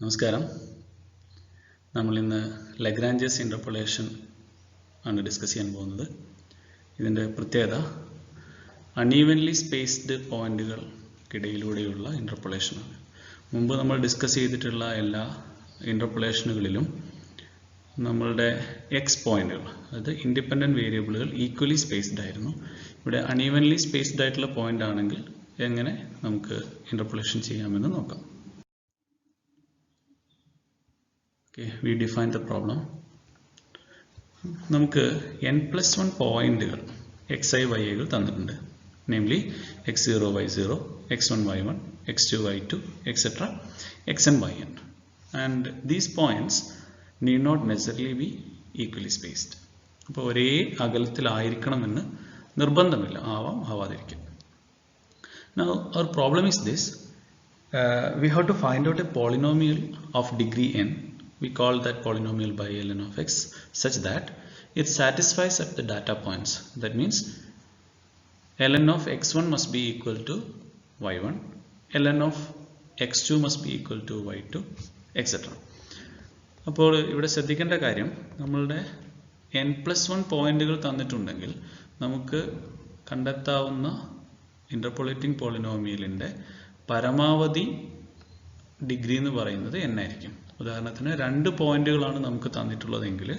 നമസ്കാരം. നമ്മൾ ഇന്ന് ലഗ്രാഞ്ചസ് ഇൻ്റർപോളേഷൻ ആണ് ഡിസ്കസ് ചെയ്യാൻ പോകുന്നത്. ഇതിൻ്റെ പ്രത്യേകത അൺഈവൻലി സ്പേസ്ഡ് പോയിന്റുകൾക്കിടയിലൂടെയുള്ള ഇൻ്റർപോളേഷനാണ്. മുമ്പ് നമ്മൾ ഡിസ്കസ് ചെയ്തിട്ടുള്ള എല്ലാ ഇൻ്റർപോളേഷനുകളിലും നമ്മളുടെ എക്സ് പോയിന്റുകൾ, അതായത് ഇൻഡിപെൻഡൻറ്റ് വേരിയബിളുകൾ ഈക്വലി സ്പേസ്ഡ് ആയിരുന്നു. ഇവിടെ അൺഈവൻലി സ്പേസ്ഡ് ആയിട്ടുള്ള പോയിന്റ് ആണെങ്കിൽ എങ്ങനെ നമുക്ക് ഇൻ്റർപോളേഷൻ ചെയ്യാമെന്ന് നോക്കാം. Okay, we define the problem. നമുക്ക് n+1 പോയിന്റുകൾ xi y തന്നിട്ടുണ്ട്. Namely x0 y0, x1 y1, x2 y2, etc. xn yn. And these points need not necessarily be equally spaced. അപ്പോൾ ഒരേ അകലത്തിലായിരിക്കണമെന്ന് നിർബന്ധമില്ല, ആവാതിരിക്കും. Now our problem is this. We have to find out a polynomial of degree n. We call that polynomial by ln of x such that it satisfies at the data points. That means ln of x1 must be equal to y1, ln of x2 must be equal to y2, etc. അപ്പോൾ ഇവിടെ ശ്രദ്ധിക്കേണ്ട കാര്യം, നമ്മളുടെ n+1 പോയിന്റുകൾ തന്നിട്ടുണ്ടെങ്കിൽ നമുക്ക് കണ്ടെത്താവുന്ന interpolating പോളിനോമിയലിൻ്റെ പരമാവധി degree എന്ന് പറയുന്നത് n ആയിരിക്കും. ഉദാഹരണത്തിന് 2 പോയിന്റുകളാണ് നമുക്ക് തന്നിട്ടുള്ളതെങ്കിൽ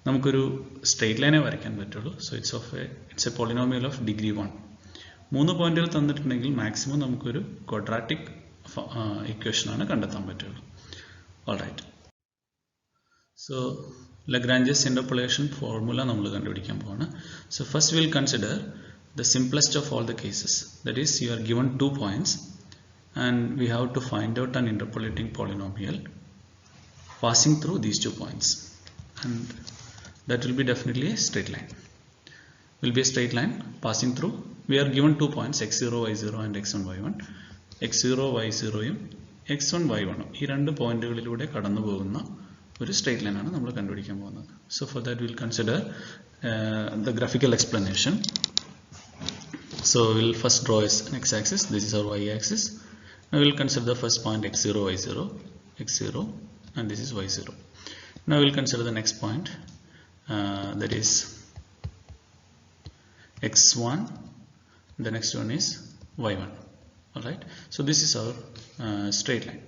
നമുക്കൊരു സ്ട്രെയിറ്റ് ലൈനെ വരയ്ക്കാൻ പറ്റുള്ളൂ. So it's A polynomial of degree 1. 3 പോയിന്റുകൾ തന്നിട്ടുണ്ടെങ്കിൽ മാക്സിമം നമുക്കൊരു ക്വാഡ്രാറ്റിക് ഇക്വേഷനാണ് കണ്ടെത്താൻ പറ്റുള്ളൂ. Alright, so Lagrange's interpolation formula നമ്മൾ കണ്ടുപിടിക്കാൻ പോവാണ്. So first we'll consider the simplest of all the cases, that is you are given 2 points and we have to find out an interpolating polynomial passing through these 2 points, and that will be definitely a straight line. Will be a straight line passing through. We are given 2 points x0 y0 and x1 y1. x0 y0 യും x1 y1 ഈ രണ്ട് പോയിന്റുകളിലൂടെ കടന്നു പോകുന്ന ഒരു straight line ആണ് നമ്മൾ കണ്ടുപിടിക്കാൻ പോകുന്നത്. So for that we will consider the graphical explanation. So we will first draw an x-axis. This is our y-axis. Now we will consider the first point x0 y0, x0, and this is y0. Now we will consider the next point, that is x1. The next one is y1. All right. So this is our straight line.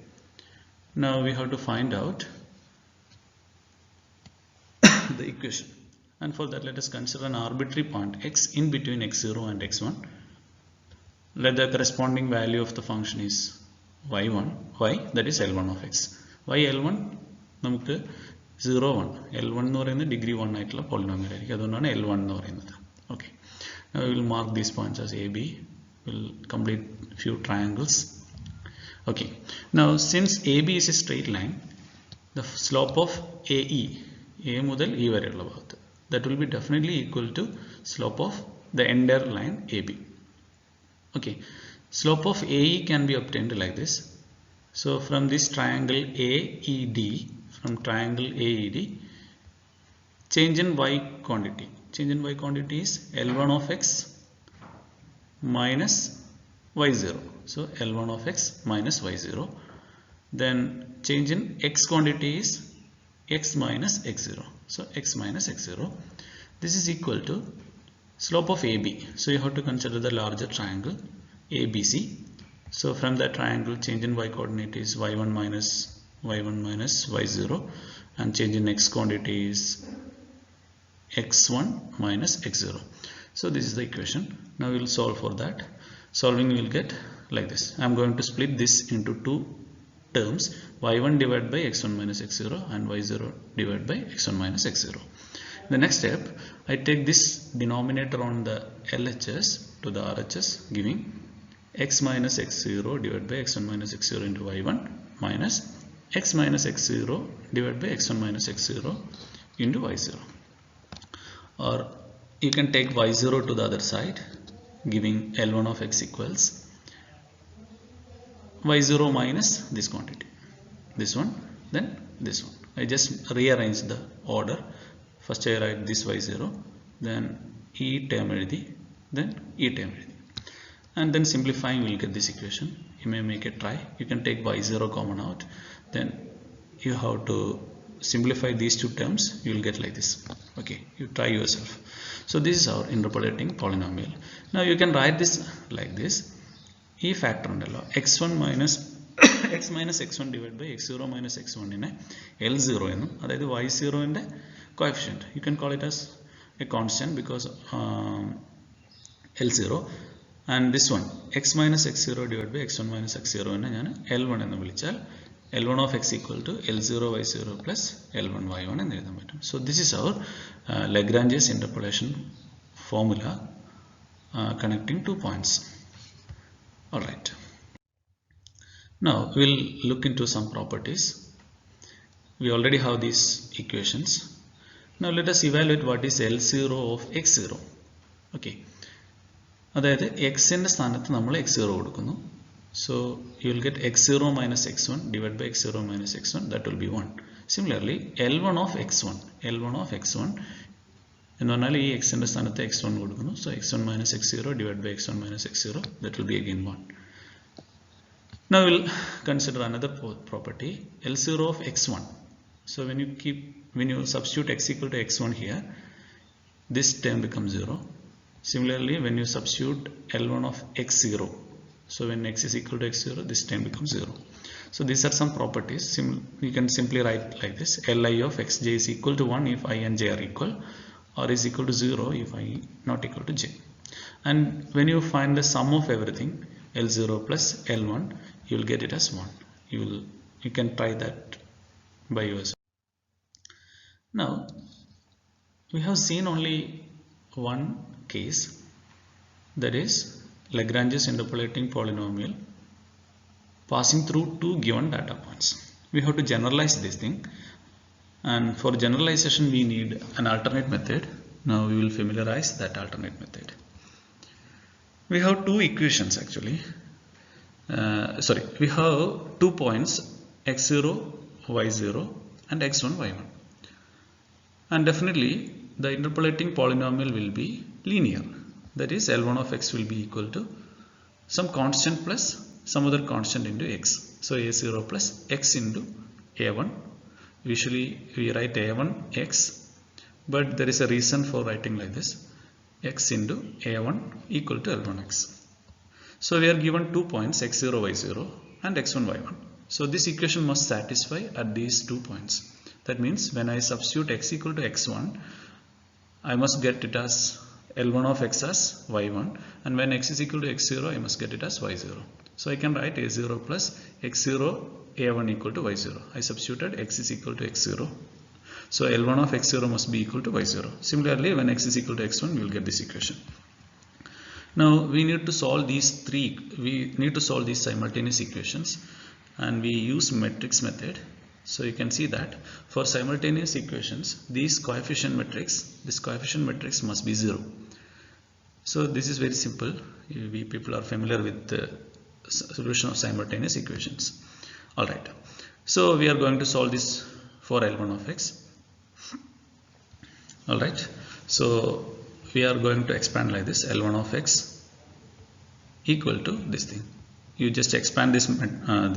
Now we have to find out the equation. And for that, let us consider an arbitrary point x in between x0 and x1. Let the corresponding value of the function is y1, y, that is L1 of x. Y L1 നമുക്ക് 0, 1. L1 എന്ന് പറയുന്നത് degree 1 ആയിട്ടുള്ള polynomial ആയിരിക്കും. അതുകൊണ്ടാണ് L1 എന്ന് പറയുന്നത്. Okay. Now we will mark these points as AB. We will complete few triangles. Okay. Now since AB is a straight line, the slope of AE, A മുതൽ E വരെയുള്ള ഭാഗത്ത്, that will be definitely equal to slope of the entire line AB. Okay, slope of AE can be obtained like this. So from this triangle AED, from triangle AED, change in y quantity is L1 of x minus y0. So L1 of x minus y0. Then change in x quantity is x minus x0. So x minus x0. This is equal to slope of AB. So you have to consider the larger triangle ABC. So from that triangle, change in y coordinate is y1 minus y0, and change in x quantity is x1 minus x0. So this is the equation. Now we will solve for that. Solving we will get like this. I am going to split this into 2 terms, y1 divided by x1 minus x0 and y0 divided by x1 minus x0. The next step, I take this denominator on the LHS to the RHS, giving x minus x0 divided by x1 minus x0 into y1 minus x minus x0 divided by x1 minus x0 into y0. Or you can take y0 to the other side, giving L1 of x equals y0 minus this quantity, this one, then this one. I just rearrange the order. First I write this y0, then E term, then E term, and then simplifying we will get this equation. you may make a try. You can take y0 common out, then you have to simplify these two terms. You will get like this. Okay, you try yourself. So this is our interpolating polynomial. Now you can write this like this. E factor undallo x1 minus x minus x1 divided by x0 minus x1 ine L0 എന്നും അതായത് y0 ന്റെ coefficient, you can call it as a constant because L0, and this one x minus x0 divided by x1 minus x0 നെ ഞാൻ L1 എന്ന് വിളിച്ചാൽ L1 of x equal to L0 y0 plus L1 y1 എന്ന് എഴുതാൻ പറ്റും. So this is our Lagrange's interpolation formula connecting two points. Alright. Now we'll look into some properties. We already have these equations. Now let us evaluate what is L0 of x0. Okay. അതായത് x ന്റെ സ്ഥാനത്ത് നമ്മൾ x0 കൊടുക്കുന്നു. So you will get x0 minus x1 divided by x0 minus x1, that will be 1. Similarly, L1 of x1 എന്ന് പറഞ്ഞാൽ ഈ x ന്റെ സ്ഥാനത്ത് x1 കൊടുക്കുന്നു. So x1 minus x0 divided by x1 minus x0, that will be again 1. Now we will consider another property, L0 of x1. So when you substitute x equal to x1 here, this term becomes 0. Similarly, when you substitute L1 of x0, so when x is equal to x0, this term becomes 0. So these are some properties. You can simply write like this: Li of xj is equal to 1 if I and j are equal, or is equal to 0 if I not equal to j. And when you find the sum of everything, L0 plus L1, you will get it as 1. You can try that by yourself. Now we have seen only one case, that is Lagrange's interpolating polynomial passing through two given data points. We have to generalize this thing, and for generalization we need an alternate method. Now we will familiarize that alternate method. We have two equations actually. We have 2 points x0, y0 and x1, y1, and definitely the interpolating polynomial will be linear. That is, L1 of x will be equal to some constant plus some other constant into x. So a0 plus x into a1. Usually we write a1 x, but there is a reason for writing like this: x into a1 equal to L1 x. So we are given 2 points x0, y0 and x1, y1. So this equation must satisfy at these 2 points. That means when I substitute x equal to x1, I must get it as L1 of x as y1, and when x is equal to x0, I must get it as y0. So I can write a0 plus x0 a1 equal to y0. I substituted x is equal to x0. So L1 of x0 must be equal to y0. Similarly, when x is equal to x1, we will get this equation. Now we need to solve these simultaneous equations, and we use matrix method. So you can see that for simultaneous equations, this coefficient matrix must be 0. So this is very simple. We people are familiar with the solution of simultaneous equations. Alright, so we are going to solve this for L1 of x. Alright, so we are going to expand like this: L1 of x equal to this thing. You just expand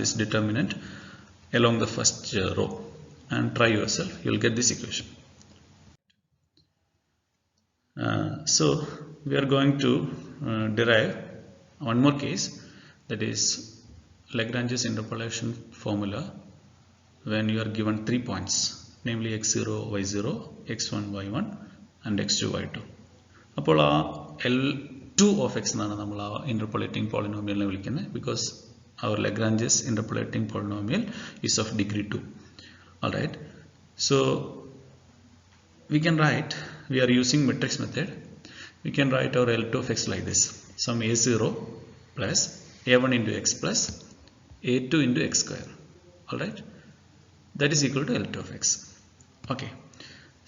this determinant along the first row and try yourself. You will get this equation. So we are going to derive one more case, that is Lagrange's interpolation formula when you are given 3 points, namely x0, y0, x1, y1 and x2, y2. അപ്പോൾ ആ L2 of x എന്നാണ് നമ്മൾ ആ interpolating polynomial വിളിക്കുന്നത്, because our Lagrange's interpolating polynomial is of degree 2. Alright, so we are using matrix method. We can write our L2 of x like this: some a0 plus a1 into x plus a2 into x square. Alright, that is equal to L2 of x. Okay,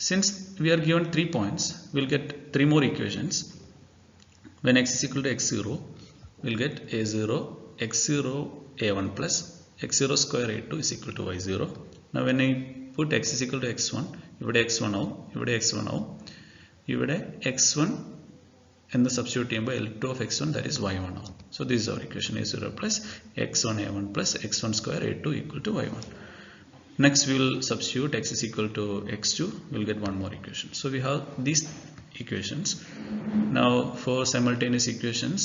since we are given 3 points, we will get 3 more equations. When x is equal to x0, we will get a0 x0 a1 plus x0 square a2 is equal to y0. Now when I put x is equal to x1, ഇവിടെ x1 ആവും, ഇവിടെ x1 ആവും, ഇവിടെ x1 and the substitute ചെയ്യുമ്പോൾ L2 of x1 that is y1 ആവും. So this is our equation a0 plus x1 a1 plus x1 square a2 equal to y1. Next we will substitute x is equal to x2, we will get one more equation. So we have these equations. Now for simultaneous equations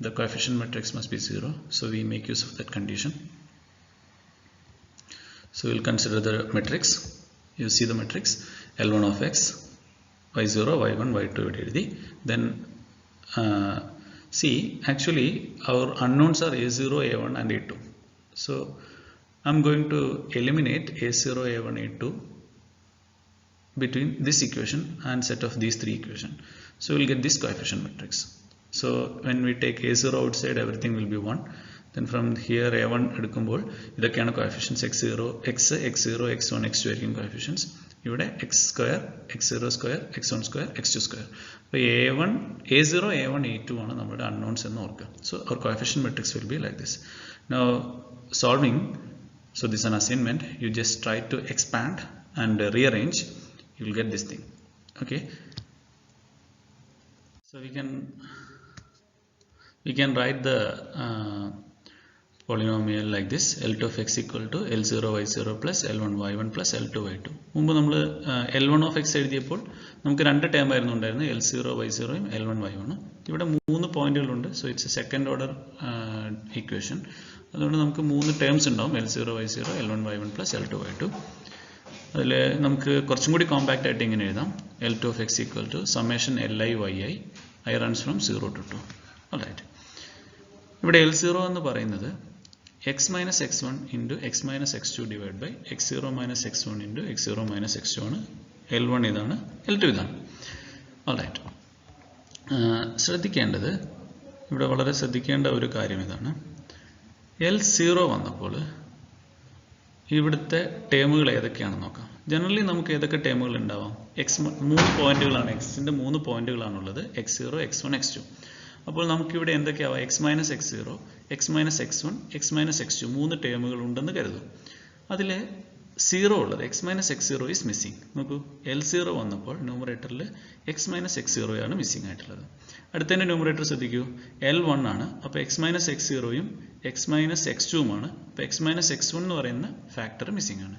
the coefficient matrix must be 0, so we make use of that condition. So we will consider the matrix. You see the matrix L1 of x, y0, y1, y2. Then see, actually our unknowns are a0, a1 and a2. So I'm going to eliminate a0, a1, a2 between this equation and set of these three equations. So we'll get this coefficient matrix. So when we take a0 outside, everything will be 1. Then from here a1 എടുക്കുമ്പോൾ ഇതൊക്കെയാണ് coefficients x0, x0, x1, x2 ആയിരിക്കും coefficients. ഇവിടെ x square, x0 square, x1 square, x2 square. അപ്പോൾ a0, a1, a2 ആണ് നമ്മുടെ unknowns എന്ന് ഓർക്കുക. So our coefficient matrix will be like this. Now solving, so this is an assignment. You just try to expand and rearrange. You will get this thing. Okay. So we can write the polynomial like this: L2 of x equal to L0 y0 plus L1 y1 plus L2 y2. മുമ്പ് നമ്മൾ L1 of x എഴുതിയപ്പോൾ നമുക്ക് രണ്ട് term ആയിരുന്നു ഉണ്ടായിരുന്നത്, L0 y0യും L1 y1. ഇവിടെ 3 പോയിന്റുകളുണ്ട്. So it's a second order equation. അതുകൊണ്ട് നമുക്ക് 3 ടേംസ് ഉണ്ടാവും, L0 y0, L1 y1 plus L2 y2. അതിൽ നമുക്ക് കുറച്ചും കൂടി കോമ്പാക്റ്റ് ആയിട്ട് ഇങ്ങനെ എഴുതാം: L2 of x equal to summation li yi, I runs from 0 to 2. Alright. ഇവിടെ L0 എന്ന് പറയുന്നത് x minus x1 into x minus x2 divided by x0 minus x1 into x0 minus x2 ആണ്. L1 ഇതാണ്, L2 ഇതാണ്. Alright. ശ്രദ്ധിക്കേണ്ടത്, ഇവിടെ വളരെ ശ്രദ്ധിക്കേണ്ട ഒരു കാര്യം ഇതാണ്. L0 വന്നപ്പോൾ ഇവിടുത്തെ ടേമുകൾ ഏതൊക്കെയാണെന്ന് നോക്കാം. ജനറലി നമുക്ക് ഏതൊക്കെ ടേമുകൾ ഉണ്ടാവാം? 3 പോയിന്റുകളാണ്, എക്സിൻ്റെ 3 പോയിന്റുകളാണുള്ളത്, x0, x1, x2. അപ്പോൾ നമുക്കിവിടെ എന്തൊക്കെയാവാം? x minus x0, x minus x1, x minus x2 3 ടേമുകൾ ഉണ്ടെന്ന് കരുതും. അതിൽ 0 ഉള്ളത് x minus x0 is missing. നോക്കൂ, L0 വന്നപ്പോൾ ന്യൂമറേറ്ററിൽ x മൈനസ് x0 ആണ് മിസ്സിങ് ആയിട്ടുള്ളത്. അടുത്തതിൻ്റെ ന്യൂമറേറ്റർ ശ്രദ്ധിക്കൂ, L1 ആണ്. അപ്പോൾ x മൈനസ് x0യും x മൈനസ് x2മാണ്. അപ്പോൾ x മൈനസ് x1 എന്ന് പറയുന്ന ഫാക്ടർ മിസ്സിങ് ആണ്.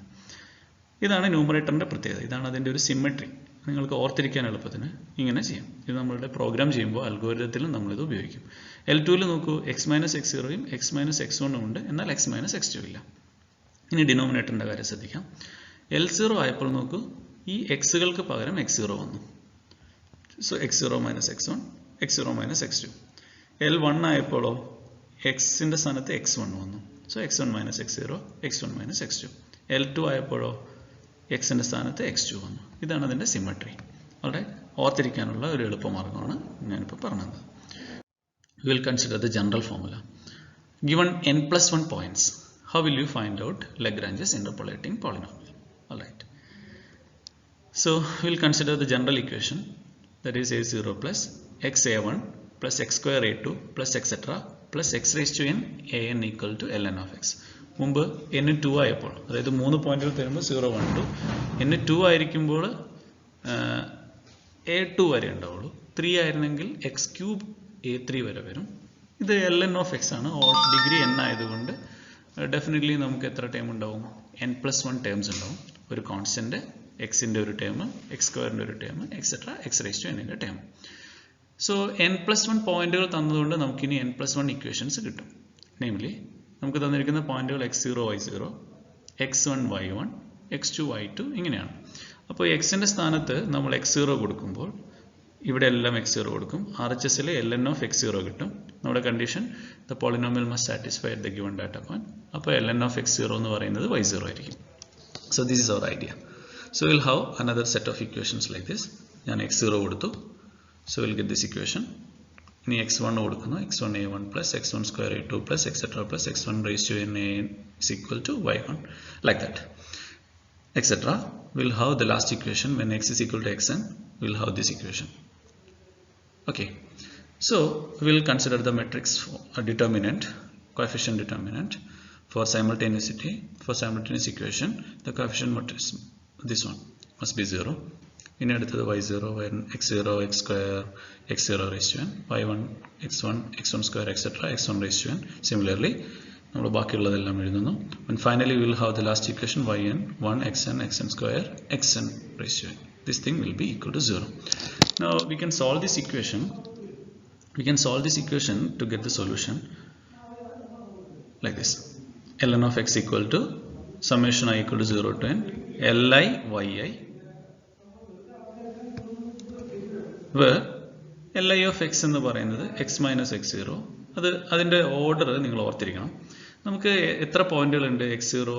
ഇതാണ് ന്യൂമറേറ്ററിൻ്റെ പ്രത്യേകത. ഇതാണ് അതിൻ്റെ ഒരു സിമെട്രി. നിങ്ങൾക്ക് ഓർത്തിരിക്കാൻ എളുപ്പത്തിന് ഇങ്ങനെ ചെയ്യാം. ഇത് നമ്മളുടെ പ്രോഗ്രാം ചെയ്യുമ്പോൾ അൽഗോരിതത്തിലും നമ്മളിത് ഉപയോഗിക്കും. L2ൽ നോക്കൂ, x മൈനസ് x0യും x മൈനസ് x1ഉം ഉണ്ട്, എന്നാൽ x മൈനസ് x2 ഇല്ല. ഇനി ഡിനോമിനേറ്ററിൻ്റെ കാര്യം ശ്രദ്ധിക്കാം. L0 ആയപ്പോൾ നോക്കൂ, ഈ എക്സുകൾക്ക് പകരം x0 വന്നു. So x0 minus x1, x0 minus x2. L1 ആയപ്പോഴോ എക്സിൻ്റെ സ്ഥാനത്ത് x1 വന്നു. So x1 minus x0, x1 minus x2. L2 ആയപ്പോഴോ എക്സിൻ്റെ സ്ഥാനത്ത് x2 വന്നു. ഇതാണ് അതിൻ്റെ സിമെട്രി. വളരെ ഓർത്തിരിക്കാനുള്ള ഒരു എളുപ്പമാർഗ്ഗമാണ് ഞാനിപ്പോൾ പറഞ്ഞത്. We will consider the general formula. Given n plus 1 points, how will you find out Lagrange's interpolating polynomial? Alright. So we will consider the general equation, that is a0 plus xa1 plus x square a2 plus etc. plus x raised to n an equal to ln of x. മുമ്പ് n 2 ആയപ്പോൾ, അതായത് 3 പോയിന്റുകൾ തരുമ്പോൾ 0, 1, 2, n 2 ആയിരിക്കുമ്പോൾ a2 വരെ ഉണ്ടാവുള്ളൂ. 3 ആയിരുന്നെങ്കിൽ x cube a3 വരെ വരും. ഇത് ln of x ആണ്. ഡിഗ്രി n ആയതുകൊണ്ട് ഡെഫിനറ്റ്ലി നമുക്ക് എത്ര ടേം ഉണ്ടാവും? n plus 1 ടേംസ് ഉണ്ടാവും. ഒരു കോൺസ്റ്റന്റ് എക്സിൻ്റെ ഒരു ടേം, എക്സ് സ്ക്വയറിൻ്റെ ഒരു term, etcetera x raise to എന്നിൻ്റെ ടേം. സോ n plus 1 പോയിന്റുകൾ തന്നതുകൊണ്ട് നമുക്കിനി n plus 1 ഇക്വേഷൻസ് കിട്ടും. നെയിംലി നമുക്ക് തന്നിരിക്കുന്ന പോയിന്റുകൾ x0 y0, x1 y1, x2 y2 ഇങ്ങനെയാണ്. അപ്പോൾ എക്സിൻ്റെ സ്ഥാനത്ത് നമ്മൾ x0 കൊടുക്കുമ്പോൾ ഇവിടെ എല്ലാം x0 കൊടുക്കും. RHSൽ ln of x0 കിട്ടും. നമ്മുടെ condition the polynomial must satisfy the given data point. അപ്പോൾ ln of x0 എന്ന് പറയുന്നത് y0 ആയിരിക്കും. So this is our idea. So we'll have another set of equations like this. ഞാൻ x0 കൊടുത്തു. So we'll get this equation. ഇനി x1 കൊടുക്കുന്നു, x1 a1 plus x1 square a2 plus etc. plus x1 raised to n is equal to y1, like that, etc. We'll have the last equation when x is equal to xn. We'll have this equation. Okay, so we'll consider the matrix determinant, coefficient determinant for simultaneity. For simultaneous equation, the coefficient matrix, this one, must be 0. ഇനി അടുത്തത് y0 x0 x square x0 raised to n, y1 x1 x1 square etc. x1 raised to n. Similarly നമ്മൾ ബാക്കിയുള്ളതെല്ലാം എഴുതുന്നു. And finally we will have the last equation yn 1 xn xn square xn raised to n. This thing will be equal to 0. Now we can solve this equation. We can solve this equation to get the solution like this. ln of x equal to summation I equal to 0 to n li yi, where li of x എന്ന് പറയുന്നത് x minus x0. അതിൻ്റെ order നിങ്ങൾ ഓർത്തിരിക്കണം. നമുക്ക് എത്ര പോയിന്റുകളുണ്ട്? x0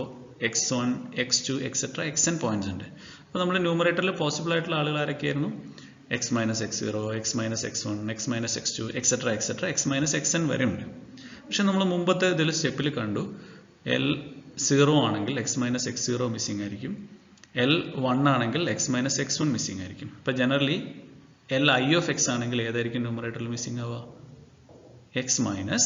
x1 x2 etcetera xn points ഉണ്ട്. അപ്പോൾ നമ്മൾ ന്യൂമറേറ്ററിൽ പോസിബിൾ ആയിട്ടുള്ള ആളുകൾ ആരൊക്കെയായിരുന്നു? x minus x0 x minus x1 x minus x2 etcetera etcetera x minus xn വരെ ഉണ്ട്. പക്ഷെ നമ്മൾ മുമ്പത്തെ ഇതിൽ സ്റ്റെപ്പിൽ കണ്ടു L0 ആണെങ്കിൽ x minus x0 മിസ്സിംഗ് ആയിരിക്കും, L1 ആണെങ്കിൽ x minus x1 മിസ്സിംഗ് ആയിരിക്കും. അപ്പോൾ ജനറലി Li of x ആണെങ്കിൽ ഏതായിരിക്കും ന്യൂമറേറ്ററിൽ മിസ്സിംഗ് ആവുക? x minus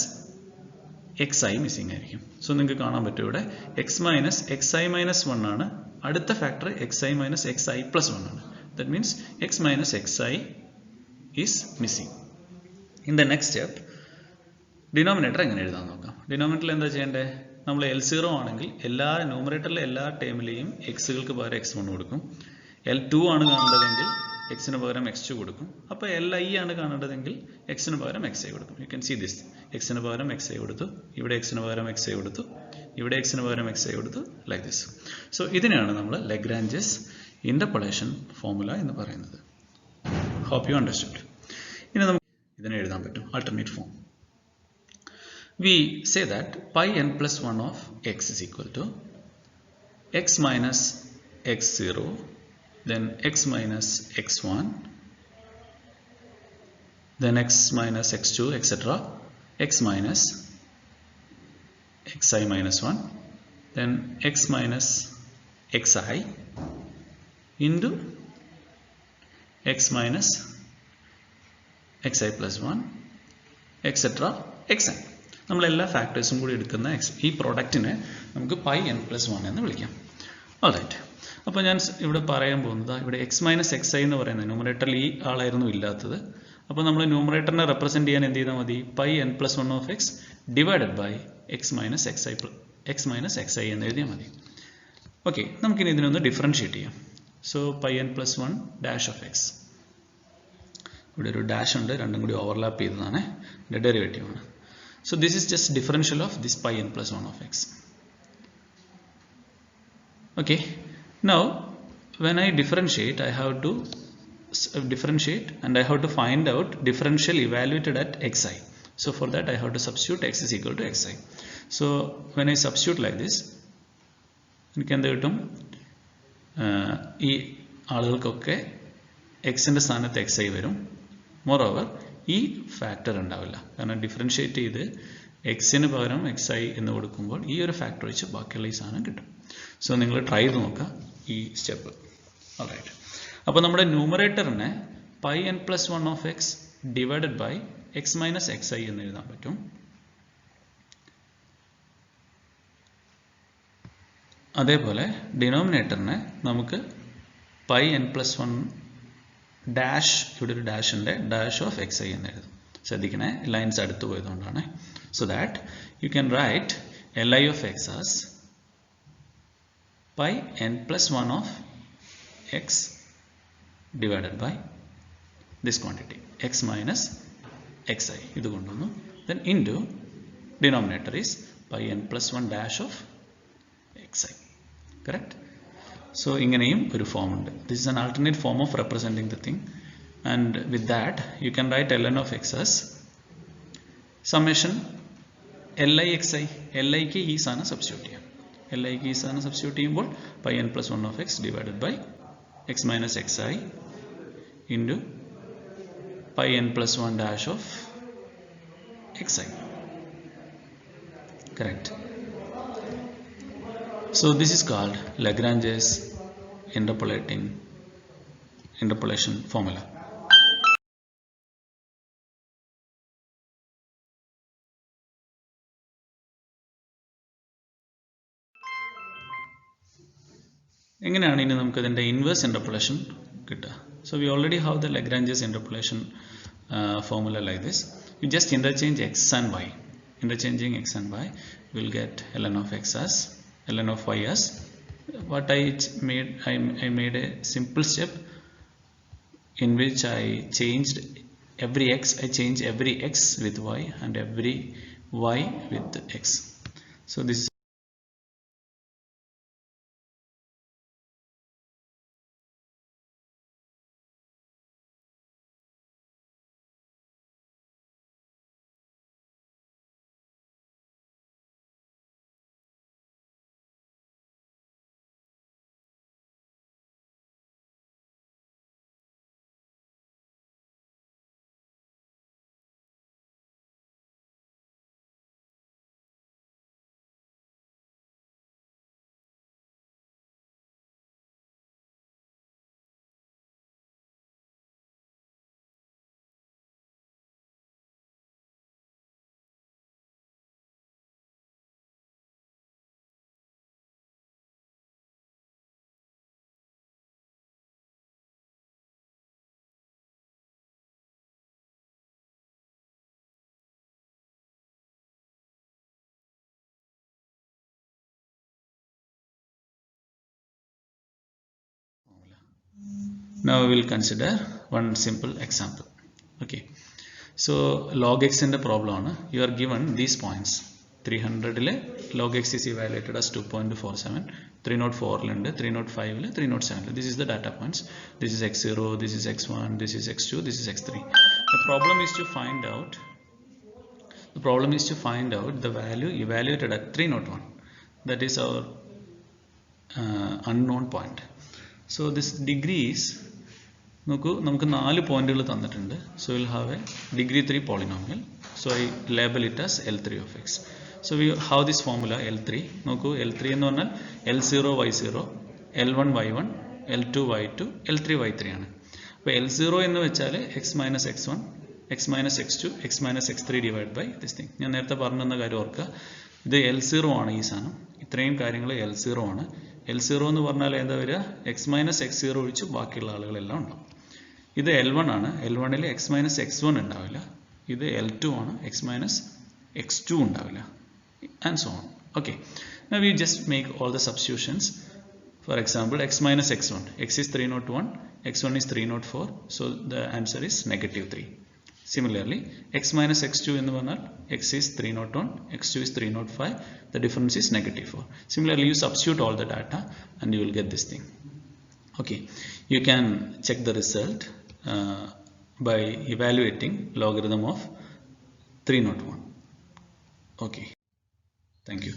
xi മിസ്സിംഗ് ആയിരിക്കും. സോ നിങ്ങൾക്ക് കാണാൻ പറ്റും ഇവിടെ x minus xi minus 1 ആണ്, അടുത്ത factor xi minus xi plus 1 ആണ്. That means x minus xi is missing. In the next step denominator എങ്ങനെ എഴുതാൻ നോക്കാം. ഡിനോമിനേറ്ററിൽ എന്താ ചെയ്യേണ്ടത്? നമ്മൾ L0 ആണെങ്കിൽ എല്ലാ ന്യൂമറേറ്ററിലെ എല്ലാ ടേമിലെയും എക്സുകൾക്ക് പകരം x1 കൊടുക്കും. L2 ആണ് കാണേണ്ടതെങ്കിൽ എക്സിന് പകരം x2 കൊടുക്കും. അപ്പോൾ Li ആണ് കാണേണ്ടതെങ്കിൽ എക്സിന് പകരം xi കൊടുക്കും. You can see this. എക്സിന് പകരം xi കൊടുത്തു, ഇവിടെ എക്സിന് പകരം xi കൊടുത്തു, ഇവിടെ എക്സിന് പകരം xi കൊടുത്തു, ലൈക്ക് ദിസ്. സോ ഇതിനെയാണ് നമ്മൾ ലഗ്രാഞ്ചസ് ഇന്റർപോളേഷൻ ഫോർമുല എന്ന് പറയുന്നത്. Hope you understood. ഇനി നമുക്ക് ഇതിനെ എഴുതാൻ പറ്റും alternate form. We say that pi n plus 1 of x is equal to x minus x0, then x minus x1, then x minus x2 etc. x minus xi minus 1, then x minus xi into x minus xi plus 1 etc. xn. നമ്മളെല്ലാ ഫാക്ടേഴ്സും കൂടി എടുക്കുന്ന ഈ പ്രോഡക്റ്റിനെ നമുക്ക് pi n plus 1 എന്ന് വിളിക്കാം. Alright. അപ്പോൾ ഞാൻ ഇവിടെ പറയാൻ പോകുന്നത് ഇവിടെ x minus xi എന്ന് പറയുന്നത് ന്യൂമറേറ്ററിൽ ഈ ആളായിരുന്നു ഇല്ലാത്തത്. അപ്പോൾ നമ്മൾ ന്യൂമറേറ്ററിനെ റെപ്രസെൻറ്റ് ചെയ്യാൻ എന്ത് ചെയ്താൽ മതി? Pi n plus 1 of x divided by x minus xi എന്ന് എഴുതിയാൽ മതി. ഓക്കെ, നമുക്കിനി ഇതിനൊന്ന് ഡിഫറൻഷിയേറ്റ് ചെയ്യാം. So pi n plus 1 dash of x, ഇവിടെ ഒരു ഡാഷ് ഉണ്ട്, രണ്ടും കൂടി ഓവർലാപ്പ് ചെയ്തതാണ്, ഡെറിവേറ്റീവ് ആണ്. So this is just differential of this pi n plus 1 of x. Okay, now when I differentiate, I have to differentiate and I have to find out differential evaluated at xi. So for that I have to substitute x is equal to xi. So when I substitute like this, എനിക്ക് എന്ത് കിട്ടും? ഈ ആളുകൾക്കൊക്കെ എക്സിൻ്റെ സ്ഥാനത്ത് xi വരും. Moreover ഈ factor ഉണ്ടാവില്ല, കാരണം ഡിഫറൻഷിയേറ്റ് ചെയ്ത് എക്സിന് പകരം xi എന്ന് കൊടുക്കുമ്പോൾ ഈ ഒരു ഫാക്ടർ വെച്ച് ബാക്കിയുള്ള ഈ സാധനം കിട്ടും. സോ നിങ്ങൾ ട്രൈ ചെയ്ത് നോക്കുക ഈ സ്റ്റെപ്പ്. ഓൾറൈറ്റ്. അപ്പോൾ നമ്മുടെ ന്യൂമറേറ്ററിനെ pi n plus 1 of x divided by x minus xi എന്ന് എഴുതാൻ പറ്റും. അതേപോലെ ഡിനോമിനേറ്ററിനെ നമുക്ക് പൈ n plus 1 ഡാഷ്, ഇവിടെ ഒരു ഡാഷ് ഉണ്ട്, ഡാഷ് ഓഫ് xi എന്ന് എഴുതും. ശ്രദ്ധിക്കണേ, ലൈൻസ് അടുത്ത് പോയതുകൊണ്ടാണ്. So that you can write li of x as pi n plus 1 of x divided by this quantity x minus xi. ഇത് കൊണ്ടുവന്നു. then into denominator is pi n plus 1 dash of xi. correct? So ഇങ്ങനെയും ഒരു form ഉണ്ട്. This is an alternate form of representing the thing, and with that you can write ln of x as summation li xi. li ക്ക് ഈ സാധനം substitute ചെയ്യാം. li ക്ക് ഈ സാധനം സബ്സ്റ്റിറ്റ്യൂട്ട് ചെയ്യുമ്പോൾ pi n plus 1 of x divided by x minus xi into pi n plus 1 dash of xi. correct? So this is called Lagrange's interpolation formula. എങ്ങനെയാണ് ഇനി നമുക്ക് ഇതിൻ്റെ ഇൻവേഴ്സ് ഇന്റർപോളേഷൻ കിട്ടുക? So we already have the Lagrange's interpolation formula like this. You just interchange x and y. Interchanging x and y, will get ln of x as ln of y as what I made a simple step in which I changed every x. I change every x with y and every y with x. So this is now we will consider one simple example. Okay, so log x in the problem, you are given these points. 300 log x is evaluated as 2.47, 304 305 307. This is the data points. This is x0, this is x1, this is x2, this is x3. The problem is to find out the value evaluated at 301. That is our unknown point. So this degree is, നമുക്ക് 4 പോയിന്റുകൾ തന്നിട്ടുണ്ട്. So we'll have a degree 3 polynomial. So I label it as L3 of x. So we have this formula L3. നോക്കൂ, L3 എന്ന് പറഞ്ഞാൽ L0 y0, L1 y1, L2 y2, L3 y3 ആണ്. അപ്പോൾ L0 എന്ന് വെച്ചാൽ x minus x1, x minus x2, x minus x3 divided by this thing. ഞാൻ നേരത്തെ പറഞ്ഞെന്ന കാര്യം ഓർക്കുക. ഇത് L0 ആണ് ഈ സാധനം. ഇത്രയും കാര്യങ്ങൾ L0 ആണ്. L0 എന്ന് പറഞ്ഞാൽ എന്താ വരിക? x minus x0 ഒഴിച്ച് ബാക്കിയുള്ള ആളുകളെല്ലാം ഉണ്ടാവും. ഇത് L1 ആണ്. L1ൽ x minus x1 ഉണ്ടാവില്ല. ഇത് L2 ആണ്. x minus x2 ഉണ്ടാവില്ല. And so on. Okay. Now we just make all the substitutions. For example, x minus x1. X is 301. X1 is 304. So the answer is -3. Similarly, x minus x2 in the one, x is 301, x2 is 305. The difference is -4. Similarly, you substitute all the data and you will get this thing. Okay. You can check the result by evaluating logarithm of 301. Okay. Thank you.